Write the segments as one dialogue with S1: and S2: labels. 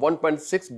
S1: 1.6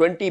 S1: 20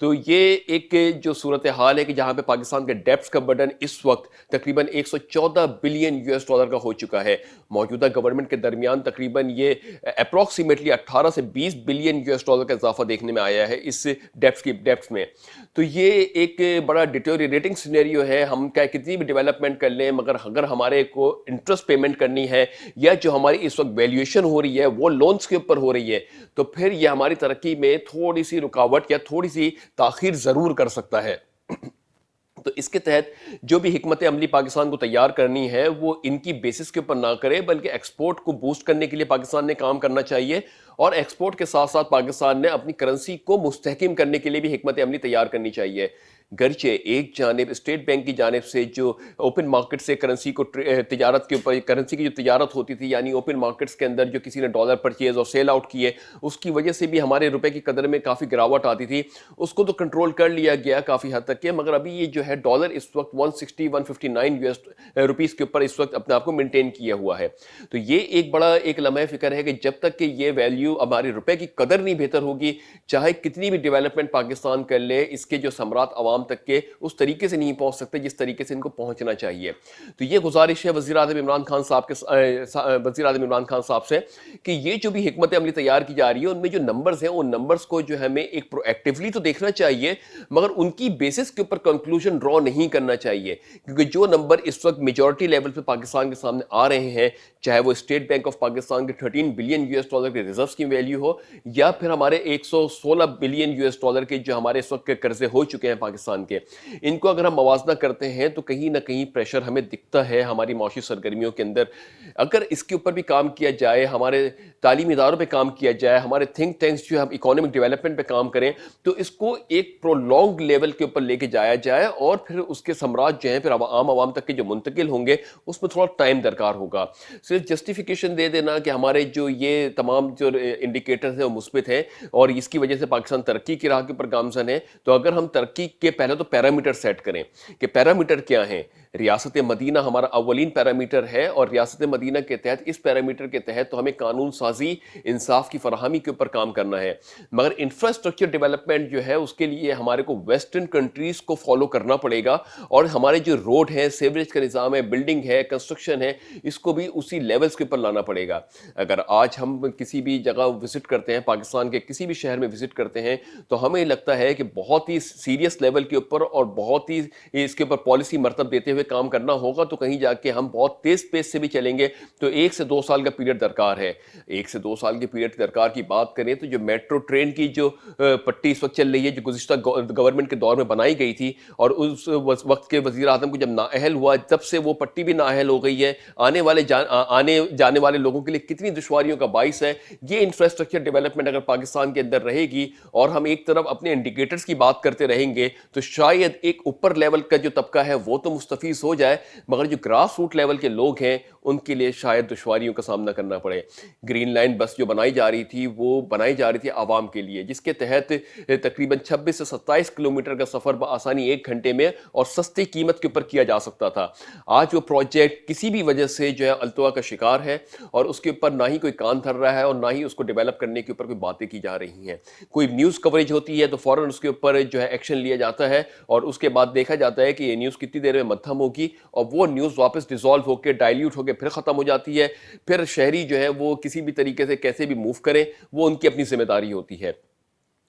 S1: تو یہ ایک جو صورتحال ہے کہ جہاں پہ پاکستان کے ڈیپس کا برڈن اس وقت تقریباً 114 بلین US ڈالر کا ہو چکا ہے. موجودہ گورنمنٹ کے درمیان تقریباً یہ اپروکسیمیٹلی 18 سے 20 بلین US ڈالر کا اضافہ دیکھنے میں آیا ہے اس ڈیپس میں. تو یہ ایک بڑا ڈیٹیوریٹنگ سینیریو ہے. ہم کتنی بھی ڈیولپمنٹ کر لیں مگر اگر ہمارے کو انٹرسٹ پیمنٹ کرنی ہے یا جو ہماری اس وقت ویلیویشن ہو رہی ہے وہ لونز کے اوپر ہو رہی ہے تو پھر یہ ہماری ترقی میں تھوڑی سی رکاوٹ یا تھوڑی سی تاخیر ضرور کر سکتا ہے. تو اس کے تحت جو بھی حکمت عملی پاکستان کو تیار کرنی ہے وہ ان کی بیسس کے اوپر نہ کرے بلکہ ایکسپورٹ کو بوسٹ کرنے کے لیے پاکستان نے کام کرنا چاہیے اور ایکسپورٹ کے ساتھ ساتھ پاکستان نے اپنی کرنسی کو مستحکم کرنے کے لیے بھی حکمت عملی تیار کرنی چاہیے. گرچہ ایک جانب اسٹیٹ بینک کی جانب سے جو اوپن مارکیٹ سے کرنسی کو تجارت کے اوپر کرنسی کی جو تجارت ہوتی تھی یعنی اوپن مارکیٹس کے اندر جو کسی نے ڈالر پرچیز اور سیل آؤٹ کیے اس کی وجہ سے بھی ہمارے روپے کی قدر میں کافی گراوٹ آتی تھی, اس کو تو کنٹرول کر لیا گیا کافی حد تک کے. مگر ابھی یہ جو ہے ڈالر اس وقت 160-159 روپیز کے اوپر اس وقت اپنے آپ کو مینٹین کیا ہوا ہے. تو یہ ایک بڑا ایک لمحہ فکر ہے کہ جب تک کہ یہ ویلیو ہمارے روپے کی قدر نہیں بہتر ہوگی چاہے کتنی بھی ڈیولپمنٹ پاکستان کر لے اس کے جو ثمرات عوام تک کے اس طریقے سے نہیں پہنچ سکتے جس طریقے سے ان کو پہنچنا چاہیے. تو یہ گزارش ہے وزیر اعظم عمران خان صاحب سے کہ یہ جو بھی حکمت عملی تیار کی جا رہی ہے ان میں جو نمبرز ہیں ان نمبرز کو جو ہمیں ایک پرو ایکٹیولی تو دیکھنا چاہیے مگر ان کی بیسس کے اوپر کنکلوژن ڈرا نہیں کرنا چاہیے, کیونکہ جو نمبر اس وقت میجورٹی لیول پہ پاکستان کے سامنے آ رہے ہیں چاہے وہ اسٹیٹ بینک آف پاکستان کے 13 بلین US ڈالر کے ریزروز کی ویلیو ہو یا پھر ہمارے 116 بلین US ڈالر کے جو ہمارے اس وقت کے قرضے ہو چکے ہیں پاکستان کے, ان کو اگر ہم موازنہ کرتے ہیں تو کہیں نہ کہیں پریشر ہمیں دکھتا ہے ہماری معاشی سرگرمیوں کے اندر. اگر اس کے اوپر بھی کام کیا جائے, ہمارے تعلیمی اداروں پہ کام کیا جائے, ہمارے تھنک ٹینکس جو ہم اکانومک ڈیولپمنٹ پہ کام کریں تو اس کو ایک پرولونگ لیول کے اوپر لے کے جایا جائے اور پھر اس کے ثمرات جو ہیں پھر عام تک کے جو منتقل ہوں گے اس میں تھوڑا ٹائم درکار ہوگا. صرف جسٹیفیکیشن دے دینا کہ ہمارے جو یہ تمام جو انڈیکیٹرز ہیں وہ مثبت ہیں اور اس کی وجہ سے پاکستان ترقی کی راہ کے اوپر گامزن ہے, تو اگر ہم ترقی کے پہلے تو پیرامیٹر سیٹ کریں کہ پیرامیٹر کیا ہیں. ریاست مدینہ ہمارا اولین پیرامیٹر ہے اور ریاست مدینہ کے تحت اس پیرامیٹر کے تحت تو ہمیں قانون سازی انصاف کی فراہمی کے اوپر کام کرنا ہے. مگر انفراسٹرکچر ڈیولپمنٹ جو ہے اس کے لیے ہمارے کو ویسٹرن کنٹریز کو فالو کرنا پڑے گا اور ہمارے جو روڈ ہے, سیوریج کا نظام ہے, بلڈنگ ہے, کنسٹرکشن ہے, اس کو بھی اسی لیولز کے اوپر لانا پڑے گا. اگر آج ہم کسی بھی جگہ وزٹ کرتے ہیں, پاکستان کے کسی بھی شہر میں وزٹ کرتے ہیں, تو ہمیں لگتا ہے کہ بہت ہی سیریس لیول کے اوپر اور بہت ہی اس کے اوپر پالیسی مرتب دیتے ہوئے کام کرنا ہوگا. تو کہیں جا کے ہم بہت تیز پیس سے بھی چلیں گے تو 1 سے 2 سال کا پیریڈ درکار ہے. 1 سے 2 سال کے پیریڈ درکار کی بات کریں تو جو میٹرو ٹرین کی جو پٹی اس وقت چل رہی ہے جو گزشتہ گورنمنٹ کے دور میں بنائی گئی تھی اور اس وقت کے وزیر اعظم کو جب نااہل ہوا تب سے وہ پٹی بھی نااہل ہو گئی ہے, آنے جانے والے لوگوں کے لیے کتنی دشواریوں کا باعث ہے. یہ انفراسٹرکچر ڈیولپمنٹ اگر پاکستان کے اندر رہے گی اور ہم ایک طرف اپنے انڈیکیٹرز کی بات کرتے رہیں گے تو شاید ایک اوپر لیول کا جو طبقہ ہے وہ تو مستفیض ہو جائے مگر جو گراس روٹ لیول کے لوگ ہیں ان کے لیے شاید دشواریوں کا سامنا کرنا پڑے. گرین لائن بس جو بنائی جا رہی تھی وہ بنائی جا رہی تھی عوام کے لیے, جس کے تحت تقریباً 26 سے 27 کلومیٹر کا سفر بآسانی 1 گھنٹے میں اور سستی قیمت کے اوپر کیا جا سکتا تھا. آج وہ پروجیکٹ کسی بھی وجہ سے جو ہے التوا کا شکار ہے اور اس کے اوپر نہ ہی کوئی کان دھر رہا ہے اور نہ ہی اس کو ڈیولپ کرنے کے اوپر کوئی باتیں کی جا رہی ہیں. کوئی نیوز کوریج ہوتی ہے تو فوراً اس کے اوپر جو ہے ایکشن لیا جاتا ہے اور اس کے بعد دیکھا جاتا ہے کہ یہ نیوز کتنی دیر میں مدھم ہوگی اور وہ نیوز واپس ڈیزالو ہو کے ڈائلیوٹ ہو کے پھر ختم ہو جاتی ہے. پھر شہری جو ہے وہ کسی بھی طریقے سے کیسے بھی موو کرے وہ ان کی اپنی ذمہ داری ہوتی ہے.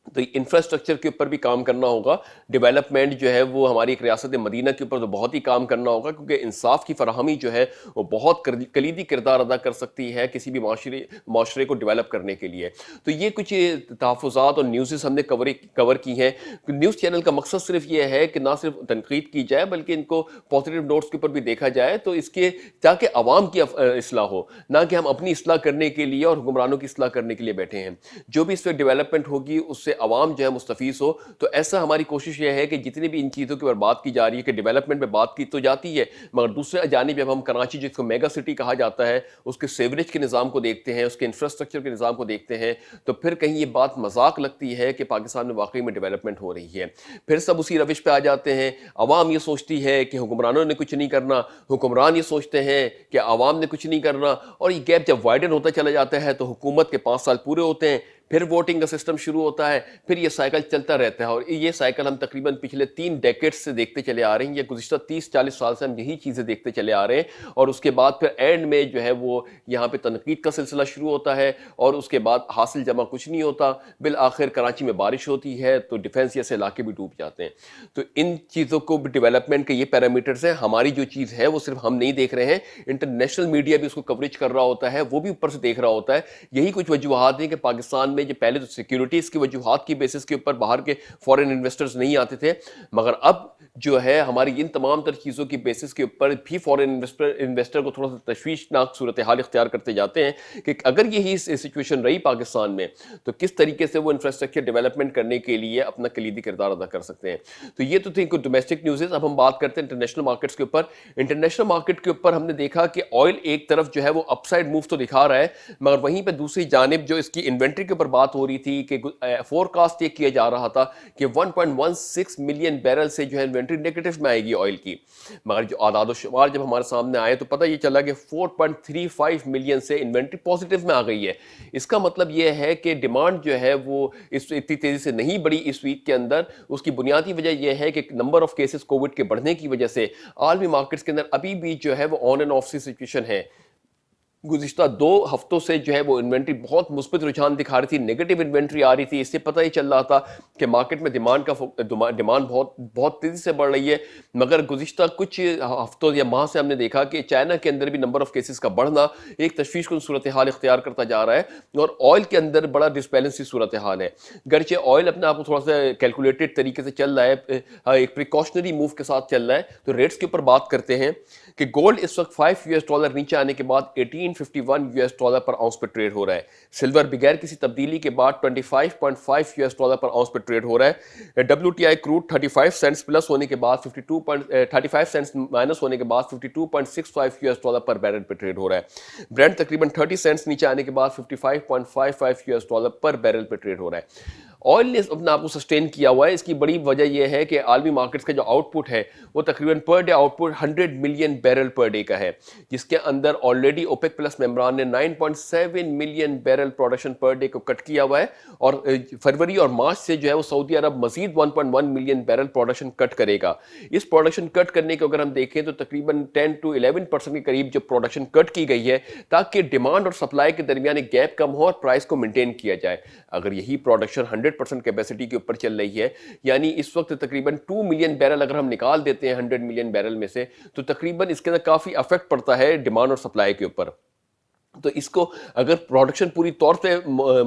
S1: تو انفراسٹرکچر کے اوپر بھی کام کرنا ہوگا. ڈیولپمنٹ جو ہے وہ ہماری ایک ریاست مدینہ کے اوپر تو بہت ہی کام کرنا ہوگا کیونکہ انصاف کی فراہمی جو ہے وہ بہت کلیدی کردار ادا کر سکتی ہے کسی بھی معاشرے کو ڈیولپ کرنے کے لیے. تو یہ کچھ تحفظات اور نیوزز ہم نے کور کی ہیں. نیوز چینل کا مقصد صرف یہ ہے کہ نہ صرف تنقید کی جائے بلکہ ان کو پازیٹیو نوٹس کے اوپر بھی دیکھا جائے تو اس کے تاکہ عوام کی اصلاح ہو, نہ کہ ہم اپنی اصلاح کرنے کے لیے اور حکمرانوں کی اصلاح کرنے کے لیے بیٹھے ہیں. جو بھی اس پہ ڈیولپمنٹ ہوگی اس سے عوام جو ہے مستفیض ہو. تو ایسا ہماری کوشش یہ ہے کہ جتنی بھی ان چیزوں کے اوپر بات کی جا رہی ہے کہ ڈیولپمنٹ پہ بات کی تو جاتی ہے مگر دوسرے جانب جب ہم کراچی جس کو میگا سٹی کہا جاتا ہے اس کے سیوریج کے نظام کو دیکھتے ہیں, اس کے انفراسٹرکچر کے نظام کو دیکھتے ہیں تو پھر کہیں یہ بات مذاق لگتی ہے کہ پاکستان میں واقعی میں ڈیولپمنٹ ہو رہی ہے. پھر سب اسی روش پہ آ جاتے ہیں. عوام یہ سوچتی ہے کہ حکمرانوں نے کچھ نہیں کرنا, حکمران یہ سوچتے ہیں کہ عوام نے کچھ نہیں کرنا اور یہ گیپ جب وائڈن ہوتا چلا جاتا ہے تو حکومت کے 5 سال پورے ہوتے ہیں پھر ووٹنگ کا سسٹم شروع ہوتا ہے, پھر یہ سائیکل چلتا رہتا ہے. اور یہ سائیکل ہم تقریباً پچھلے 3 ڈیکیڈ سے دیکھتے چلے آ رہے ہیں, یا گزشتہ 30-40 سال سے ہم یہی چیزیں دیکھتے چلے آ رہے ہیں. اور اس کے بعد پھر اینڈ میں جو ہے وہ یہاں پہ تنقید کا سلسلہ شروع ہوتا ہے, اور اس کے بعد حاصل جمع کچھ نہیں ہوتا. بالآخر کراچی میں بارش ہوتی ہے تو ڈیفینس جیسے علاقے بھی ڈوب جاتے ہیں. تو ان چیزوں کو بھی ڈیولپمنٹ کے یہ پیرامیٹرز ہیں. ہماری جو چیز ہے وہ صرف ہم نہیں دیکھ رہے ہیں, انٹرنیشنل میڈیا بھی اس کو کوریج کر رہا ہوتا ہے, وہ بھی اوپر سے دیکھ رہا ہوتا ہے. یہی کچھ وجوہات ہیں کہ پاکستان میں جو پہلے تو سیکیورٹیز کی وجوہات کی بیسس کے اوپر باہر کے فورن انویسٹرز نہیں آتے تھے, مگر اب جو ہے ہماری ان تمام تر چیزوں کی بیسس کے اوپر بھی فورن انویسٹر کو تھوڑا سا تشویشناک صورتحال اختیار کرتے جاتے ہیں کہ اگر یہی سچویشن رہی پاکستان میں تو کس طریقے سے وہ انفراسٹرکچر ڈیولپمنٹ کرنے کے لیے اپنا کلیدی کردار ادا کر سکتے ہیں. تو یہ تو تھی کچھ ڈومیسٹک نیوزز. اب ہم بات کرتے ہیں انٹرنیشنل مارکیٹس کے اوپر. انٹرنیشنل مارکیٹ کے اوپر ہم نے دیکھا کہ آئل ایک طرف جو ہے وہ اپ سائڈ موو تو دکھا رہا ہے, مگر وہیں پہ دوسری جانب جو اس کی انوینٹری کے اوپر بات ہو رہی تھی کہ فور کاسٹ یہ کیا جا رہا تھا کہ 1.16 ملین بیرل سے جو ہے انوینٹری نیگیٹو میں آئے گی آئل کی, مگر جو اعداد و شمار جب ہمارے سامنے آئے تو پتہ یہ چلا کہ 4.35 ملین سے انوینٹری پازیٹیو میں آ گئی ہے. اس کا مطلب یہ ہے کہ ڈیمانڈ جو ہے وہ اتنی تیزی سے نہیں بڑھی اس ویک کے اندر. اس کی بنیادی وجہ یہ ہے کہ نمبر آف کیسز کووڈ کے بڑھنے کی وجہ سے عالمی مارکیٹس کے اندر ابھی بھی جو ہے وہ آن اینڈ آف سی سچویشن ہے. گزشتہ 2 ہفتوں سے جو ہے وہ انوینٹری بہت مثبت رجحان دکھا رہی تھی, نیگیٹو انوینٹری آ رہی تھی. اس سے پتہ ہی چل رہا تھا کہ مارکیٹ میں ڈیمانڈ بہت تیزی سے بڑھ رہی ہے, مگر گزشتہ کچھ ہفتوں یا ماہ سے ہم نے دیکھا کہ چائنا کے اندر بھی نمبر آف کیسز کا بڑھنا ایک تشویش کن صورتحال اختیار کرتا جا رہا ہے, اور آئل کے اندر بڑا ڈسبیلنسی صورتحال ہے. گرچہ آئل اپنے آپ کو تھوڑا سا کیلکولیٹڈ طریقے سے چل رہا ہے, ایک پریکاشنری موو کے ساتھ چل رہا ہے. تو ریٹس کے اوپر بات کرتے ہیں کہ گولڈ اس وقت $5 نیچے آنے کے بعد $18.51 پر آؤنس پہ ٹریڈ ہو رہا ہے. سلور بغیر کسی تبدیلی کے بعد $25.5 پر آؤنس پہ ٹریڈ ہو رہا ہے. WTI کروڈ 35 سینٹس پلس ہونے کے بعد 35 سینٹس مائنس ہونے کے بعد $52.65 پر بیرل پہ ٹریڈ ہو رہا ہے. برینٹ تقریباً 30 سینٹس نیچے آنے کے بعد $55.55 پر بیرل پہ ٹریڈ ہو رہا ہے. آئل نے اپنے آپ کو سسٹین کیا ہوا ہے. اس کی بڑی وجہ یہ ہے کہ عالمی مارکیٹس کا جو آؤٹ پٹ ہے وہ تقریباً per day out put 100 million barrel per day کا ہے, جس کے اندر آلریڈی اوپیک پلس ممبران نے 9.7 million barrel production per day کو کٹ کیا ہوا ہے, اور فروری اور مارچ سے جو ہے وہ سعودی عرب مزید 1.1 ملین بیرل پروڈکشن کٹ کرے گا. اس پروڈکشن کٹ کرنے کو اگر ہم دیکھیں تو تقریباً 10 to 11% کے قریب جو پروڈکشن کٹ کی گئی ہے تاکہ ڈیمانڈ اور سپلائی کے درمیان ایک گیپ کم ہو اور پرائس کو مینٹین کیا جائے. اگر یہی پروڈکشن 100% کیپیسٹی کے اوپر چل رہی ہے, یعنی اس وقت تقریباً 2 ملین بیرل اگر ہم نکال دیتے ہیں 100 ملین بیرل میں سے, تو تقریباً اس کے اندر کافی افیکٹ پڑتا ہے ڈیمانڈ اور سپلائی کے اوپر. تو اس کو اگر پروڈکشن پوری طور پہ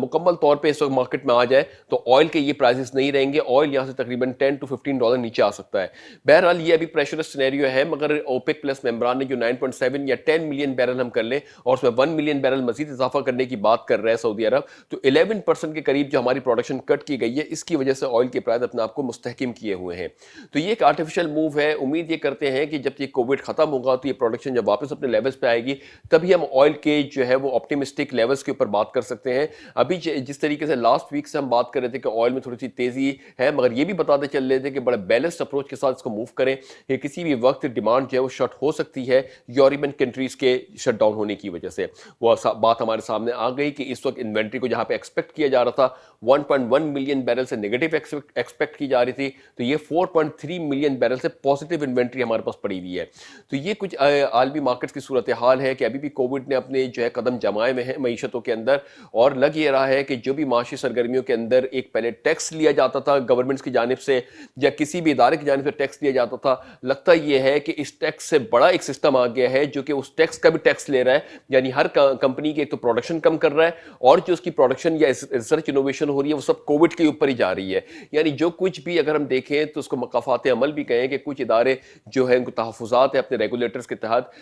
S1: مکمل طور پہ اس وقت مارکیٹ میں آ جائے تو آئل کے یہ پرائسز نہیں رہیں گے. آئل یہاں سے تقریباً $10 to $15 نیچے آ سکتا ہے. بہرحال یہ ابھی پریشرس سینیریو ہے, مگر اوپیک پلس ممبران نے جو 9.7 یا 10 ملین بیرل ہم کر لیں اور اس میں 1 ملین بیرل مزید اضافہ کرنے کی بات کر رہا ہے سعودی عرب, تو 11% کے قریب جو ہماری پروڈکشن کٹ کی گئی ہے اس کی وجہ سے آئل کے پرائز اپنے آپ کو مستحکم کیے ہوئے ہیں. تو یہ ایک آرٹیفیشل موو ہے. امید یہ کرتے ہیں کہ جب یہ کووڈ ختم ہوگا تو یہ پروڈکشن جب واپس اپنے لیولز پہ آئے گی تبھی ہم آئل کے جو ہے وہ آپٹیمسٹک لیولز کے اوپر بات کر سکتے ہیں. ابھی جس طریقے سے لاسٹ ویک سے ہم بات کر رہے تھے کہ آئل میں تھوڑی سی تیزی ہے, مگر یہ بھی بتاتے چل رہے تھے کہ بڑے بیلنسڈ اپروچ کے ساتھ اس کو موو کریں کہ کسی بھی وقت ڈیمانڈ جو ہے وہ شٹ ہو سکتی ہے یورپین کنٹریز کے شٹ ڈاؤن ہونے کی وجہ سے. وہ بات ہمارے سامنے آ گئی کہ اس وقت انوینٹری کو جہاں پہ ایکسپیکٹ کیا جا رہا تھا 1.1 ملین بیرل سے نیگیٹو ایکسپیکٹ کی جا رہی تھی, تو یہ 4.3 ملین بیرل سے پازیٹیو انوینٹری ہمارے پاس پڑی ہوئی ہے. تو یہ کچھ عالمی مارکیٹس کی صورتحال ہے کہ ابھی بھی کووڈ نے اپنے جو ہے قدم جمائے میں ہے معیشتوں کے اندر, اور لگ یہ رہا ہے کہ جو بھی معاشی سرگرمیوں کے اندر ایک پہلے ٹیکس لیا جاتا تھا گورنمنٹس کی جانب سے یا کسی بھی ادارے کی جانب سے ٹیکس لیا جاتا تھا, لگتا یہ ہے کہ اس ٹیکس سے بڑا ایک سسٹم آ گیا ہے جو کہ اس ٹیکس کا بھی ٹیکس لے رہا ہے. یعنی ہر کمپنی کی ایک تو پروڈکشن کم کر رہا ہے, اور جو اس کی پروڈکشن یا ریسرچ انوویشن ہو رہی ہے وہ سب کووڈ کے اوپر ہی جا رہی ہے. یعنی جو کچھ بھی اگر ہم دیکھیں تو اس کو مقافات عمل بھی کہیں کہ کچھ ادارے جو ہیں ان کو تحفظات ہیں اپنے ریگولیٹرز کے تحت,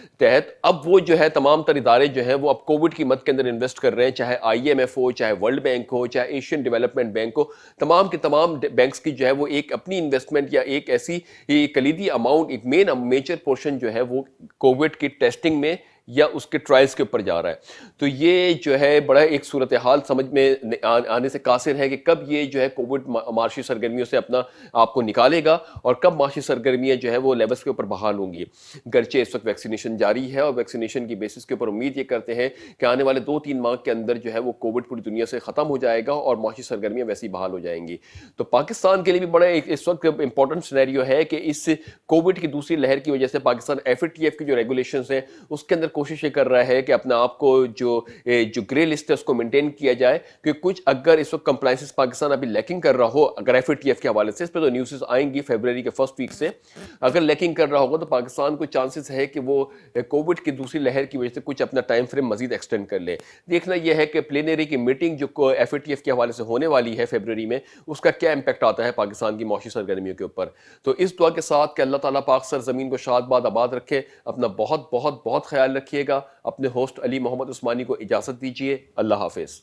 S1: اب وہ جو ہے تمام تر ادارے جو ہیں وہ اب کووڈ کی مد کے اندر انویسٹ کر رہے ہیں, چاہے IMF ہو, چاہے ورلڈ بینک ہو, چاہے ایشین ڈیولپمنٹ بینک ہو. تمام کے تمام بینکس کی جو ہے وہ ایک اپنی انویسٹمنٹ یا ایک ایسی کلیدی اماؤنٹ, ایک میجر پورشن جو ہے وہ کووڈ کی ٹیسٹنگ میں یا اس کے ٹرائلز کے اوپر جا رہا ہے. تو یہ جو ہے بڑا ایک صورتحال سمجھ میں آنے سے قاصر ہے کہ کب یہ جو ہے کووڈ معاشی سرگرمیوں سے اپنا آپ کو نکالے گا اور کب معاشی سرگرمیاں جو ہے وہ لیولس کے اوپر بحال ہوں گی. گرچہ اس وقت ویکسینیشن جاری ہے اور ویکسینیشن کی بیسس کے اوپر امید یہ کرتے ہیں کہ آنے والے 2-3 ماہ کے اندر جو ہے وہ کووڈ پوری دنیا سے ختم ہو جائے گا اور معاشی سرگرمیاں ویسی بحال ہو جائیں گی. تو پاکستان کے لیے بھی بڑا اس وقت امپورٹنٹ سینیریو ہے کہ اس کووڈ کی دوسری لہر کی وجہ سے پاکستان FATF کی جو ریگولیشنز ہیں اس کے اندر کوشش یہ کر رہا ہے کہ اپنا آپ کو جو گرے لسٹ ہے اس کو مینٹین کیا جائے, کہ کچھ اگر اس وقت کمپلائنسز پاکستان ابھی لیکنگ کر رہا ہو, اگر FATF کے حوالے سے اس پہ تو نیوزز آئیں گی فیبروری کے فرسٹ ویک سے, اگر لیکنگ کر رہا ہوگا تو پاکستان کو چانسز ہے کہ وہ کووڈ کی دوسری لہر کی وجہ سے کچھ اپنا ٹائم فریم مزید ایکسٹینڈ کر لے. دیکھنا یہ ہے کہ پلینری کی میٹنگ جو FATF کے حوالے سے ہونے والی ہے فیبروری میں, اس کا کیا امپیکٹ آتا ہے پاکستان کی معاشی سرگرمیوں کے اوپر. تو اس دعا کے ساتھ کہ اللہ تعالیٰ پاک سرزمین کو شاد باد آباد رکھے, اپنا بہت بہت بہت خیال رکھیے گا. اپنے ہوسٹ علی محمد عثمانی کو اجازت دیجیے. اللہ حافظ.